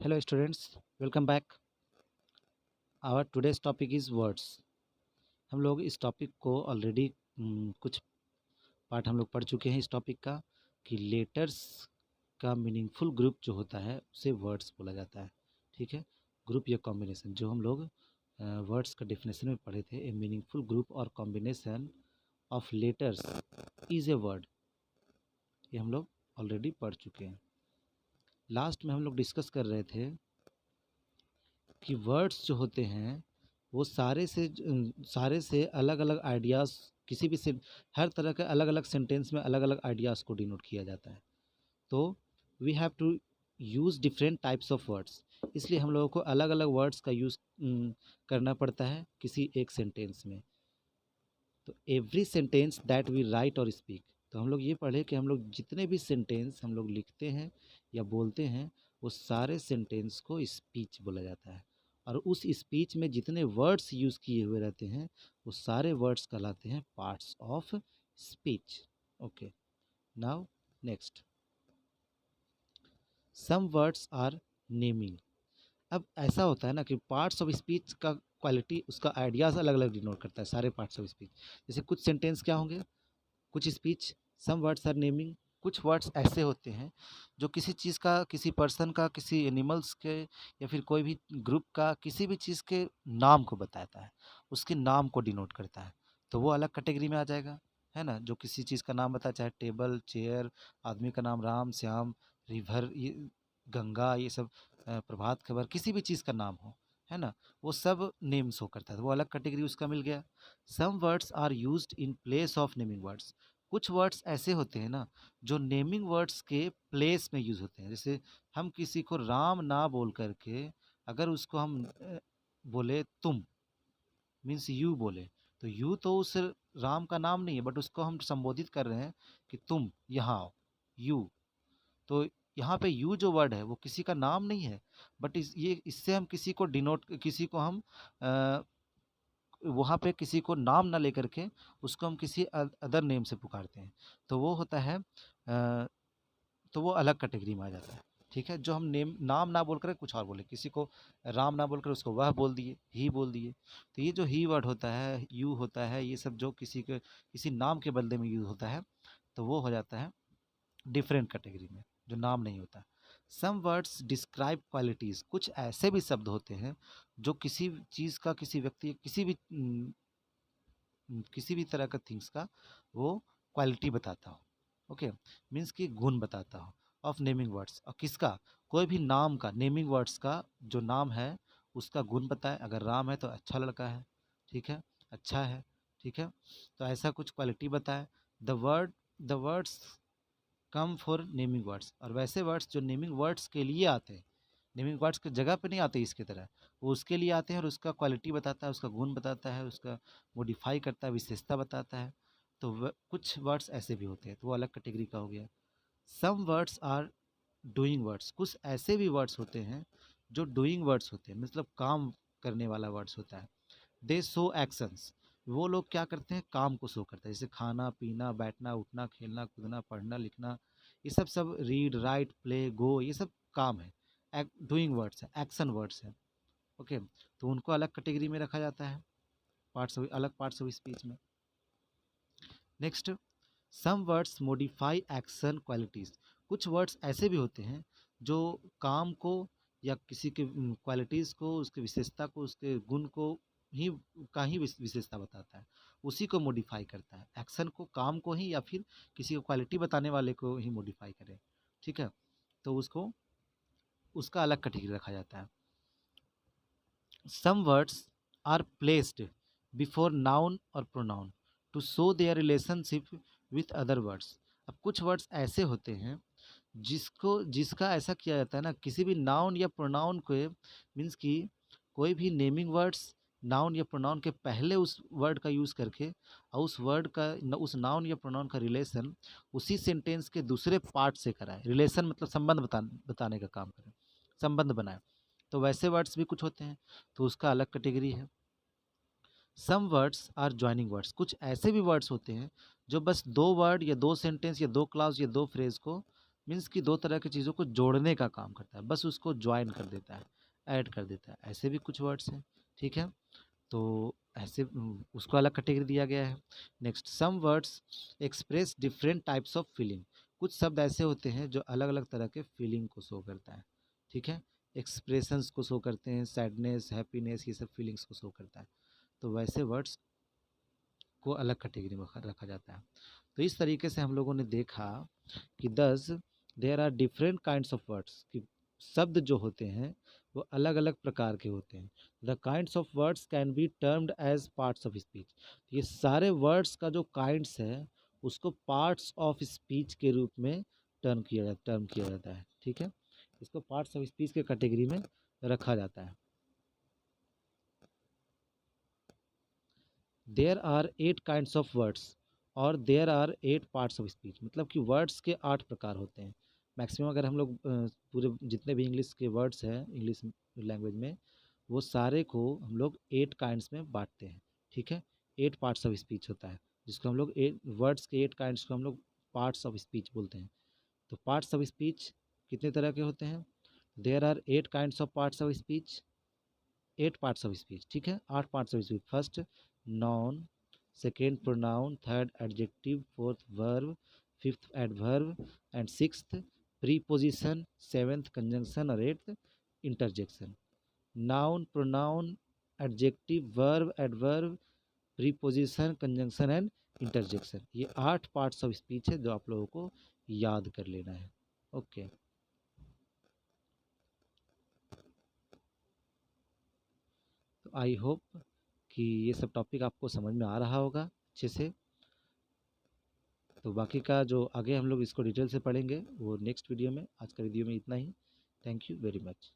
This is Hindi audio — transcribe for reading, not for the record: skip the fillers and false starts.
Hello students, welcome back. Our today's topic is words. हम लोग इस टॉपिक को ऑलरेडी कुछ पार्ट हम लोग पढ़ चुके हैं इस टॉपिक का कि लेटर्स का मीनिंगफुल ग्रुप जो होता है उसे वर्ड्स बोला जाता है। ठीक है, ग्रुप या कॉम्बिनेशन जो हम लोग वर्ड्स का डेफिनेशन में पढ़े थे। ए मीनिंगफुल ग्रुप और combination of letters is a word, ये हम लोग ऑलरेडी पढ़ चुके हैं। लास्ट में हम लोग डिस्कस कर रहे थे कि वर्ड्स जो होते हैं वो सारे से अलग अलग आइडियाज़ किसी भी से हर तरह के अलग अलग सेंटेंस में अलग अलग आइडियाज़ को डिनोट किया जाता है। तो we have to use different types of words, इसलिए हम लोगों को अलग अलग वर्ड्स का यूज़ करना पड़ता है किसी एक सेंटेंस में। तो every sentence that we write और स्पीक, तो हम लोग ये पढ़े कि हम लोग जितने भी सेंटेंस हम लोग लिखते हैं या बोलते हैं वो सारे सेंटेंस को स्पीच बोला जाता है। और उस स्पीच में जितने वर्ड्स यूज़ किए हुए रहते हैं वो सारे वर्ड्स कहलाते हैं parts of speech. Okay, now next, some words are naming. अब ऐसा होता है ना कि पार्ट्स ऑफ स्पीच का क्वालिटी उसका आइडियाज़ अलग अलग डिनोट करता है सारे पार्ट्स ऑफ स्पीच। जैसे कुछ सेंटेंस क्या होंगे, कुछ speech some words are naming, कुछ वर्ड्स ऐसे होते हैं जो किसी चीज़ का, किसी पर्सन का, किसी एनिमल्स के या फिर कोई भी ग्रुप का किसी भी चीज़ के नाम को बताता है, उसके नाम को डिनोट करता है, तो वो अलग कैटेगरी में आ जाएगा। है ना, जो किसी चीज़ का नाम बताए, चाहे टेबल, चेयर, आदमी का नाम राम, श्याम, रिवर, ये गंगा, ये सब प्रभात खबर, किसी भी चीज़ का नाम हो, है ना, वो सब नेम शो करता है, तो वो अलग कैटेगरी उसका मिल गया। Some words are used in place of naming words, कुछ वर्ड्स ऐसे होते हैं ना जो नेमिंग वर्ड्स के प्लेस में यूज़ होते हैं। जैसे हम किसी को राम ना बोल करके अगर उसको हम बोले तुम, मीन्स यू बोले, तो यू तो उस राम का नाम नहीं है, बट उसको हम संबोधित कर रहे हैं कि तुम यहाँ आओ, यू। तो यहाँ पे यू जो वर्ड है वो किसी का नाम नहीं है, बट इससे हम किसी को डिनोट, किसी को हम वहाँ पे किसी को नाम ना लेकर के उसको हम किसी अदर नेम से पुकारते हैं, तो वो होता है तो वो अलग कैटेगरी में आ जाता है। ठीक है, जो हम नाम ना बोल कर कुछ और बोले, किसी को राम ना बोलकर उसको वह बोल दिए, ही बोल दिए, तो ये जो ही वर्ड होता है, यू होता है, ये सब जो किसी के किसी नाम के बदले में यूज होता है, तो वो हो जाता है डिफरेंट कैटेगरी में, जो नाम नहीं होता। सम वर्ड्स डिस्क्राइब क्वालिटीज़, कुछ ऐसे भी शब्द होते हैं जो किसी चीज़ का, किसी व्यक्ति, किसी भी तरह का थिंग्स का वो क्वालिटी बताता हो। ओके, मीन्स कि गुण बताता हो ऑफ नेमिंग वर्ड्स, और किसका, कोई भी नाम का, नेमिंग वर्ड्स का जो नाम है उसका गुण बताए। अगर राम है तो अच्छा लड़का है, ठीक है, अच्छा है, ठीक है, तो ऐसा कुछ क्वालिटी बताए। The words come for naming words, और वैसे वर्ड्स जो नेमिंग वर्ड्स के लिए आते हैं, नेमिंग वर्ड्स की जगह पे नहीं आते इसकी तरह, वो उसके लिए आते हैं और उसका क्वालिटी बताता है, उसका गुण बताता है, उसका मॉडिफाई करता है, विशेषता बताता है। तो कुछ वर्ड्स ऐसे भी होते हैं, तो वो अलग कैटेगरी का हो गया। Some words are doing words, कुछ ऐसे भी वर्ड्स होते हैं जो डूइंग वर्ड्स होते हैं, मतलब काम करने वाला वर्ड्स होता है। दे शो एक्शंस, वो लोग क्या करते हैं, काम को शो करते हैं, जैसे खाना पीना, बैठना उठना, खेलना कूदना, पढ़ना लिखना, ये सब सब रीड राइट प्ले गो, ये सब काम है, डूइंग वर्ड्स है, एक्शन वर्ड्स है। ओके, तो उनको अलग कैटेगरी में रखा जाता है, पार्ट्स ऑफ अलग पार्ट्स ऑफ स्पीच में। Next, some words modify action qualities, कुछ वर्ड्स ऐसे भी होते हैं जो काम को या किसी के क्वालिटीज़ को, उसके विशेषता को, उसके गुण को ही का ही विशेषता बताता है, उसी को मॉडिफाई करता है, एक्शन को, काम को ही, या फिर किसी को क्वालिटी बताने वाले को ही मॉडिफाई करे। ठीक है, तो उसको उसका अलग कैटेगरी रखा जाता है। Some words are placed before noun और pronoun to show their relationship with other words, अब कुछ वर्ड्स ऐसे होते हैं जिसका ऐसा किया जाता है ना, किसी भी नाउन या प्रोनाउन को, मीन्स कि कोई भी नेमिंग वर्ड्स नाउन या प्रोनाउन के पहले उस वर्ड का यूज़ करके, और उस वर्ड का उस नाउन या प्रोनाउन का रिलेशन उसी सेंटेंस के दूसरे पार्ट से कराए, रिलेशन मतलब संबंध बताने का काम करें, संबंध बनाए, तो वैसे वर्ड्स भी कुछ होते हैं, तो उसका अलग कैटेगरी है। Some words are joining words, कुछ ऐसे भी वर्ड्स होते हैं जो बस दो वर्ड या दो सेंटेंस या दो क्लाउज या दो फ्रेज को मीन्स कि दो तरह की चीज़ों को जोड़ने का काम करता है, बस उसको ज्वाइन कर देता है, ऐड कर देता है। ऐसे भी कुछ वर्ड्स हैं, ठीक है। तो ऐसे उसको अलग कैटेगरी दिया गया है। Next, some words express different types of feeling. कुछ शब्द ऐसे होते हैं जो अलग अलग तरह के फीलिंग को शो करता है, ठीक है। एक्सप्रेशंस को शो करते हैं, सैडनेस, हैप्पीनेस, ये सब फीलिंग्स को शो करता है। तो वैसे वर्ड्स को अलग कैटेगरी में रखा जाता है। तो इस तरीके से हम लोगों ने देखा कि thus there are different kinds of words, कि शब्द जो होते हैं वो अलग अलग प्रकार के होते हैं। The kinds of words can be termed as parts of speech. ये सारे वर्ड्स का जो काइंड्स है उसको पार्ट्स ऑफ स्पीच के रूप में टर्म किया जाता है, ठीक है। इसको पार्ट्स ऑफ स्पीच के कैटेगरी में रखा जाता है। There are 8 kinds of words और there are 8 parts of speech, मतलब कि वर्ड्स के 8 प्रकार होते हैं। मैक्सिमम अगर हम लोग पूरे जितने भी इंग्लिश के वर्ड्स हैं इंग्लिश लैंग्वेज में, वो सारे को हम लोग 8 काइंड्स में बांटते हैं, ठीक है। 8 पार्ट्स ऑफ स्पीच होता है, जिसको हम लोग 8 वर्ड्स के 8 काइंड्स को हम लोग पार्ट्स ऑफ स्पीच बोलते हैं। तो पार्ट्स ऑफ स्पीच कितने तरह के होते हैं? There are 8 kinds of parts of speech, 8 parts of speech, ठीक है। 8 parts of speech. First noun, second pronoun, third adjective, fourth verb, fifth adverb and sixth preposition, seventh conjunction और eighth interjection. Noun, pronoun, adjective, verb, adverb, preposition, conjunction and interjection, ये 8 पार्ट्स ऑफ स्पीच है जो आप लोगों को याद कर लेना है। ओके, तो आई होप कि ये सब टॉपिक आपको समझ में आ रहा होगा अच्छे से। तो बाकी का जो आगे हम लोग इसको डिटेल से पढ़ेंगे वो नेक्स्ट वीडियो में। आज का वीडियो में इतना ही। Thank you very much.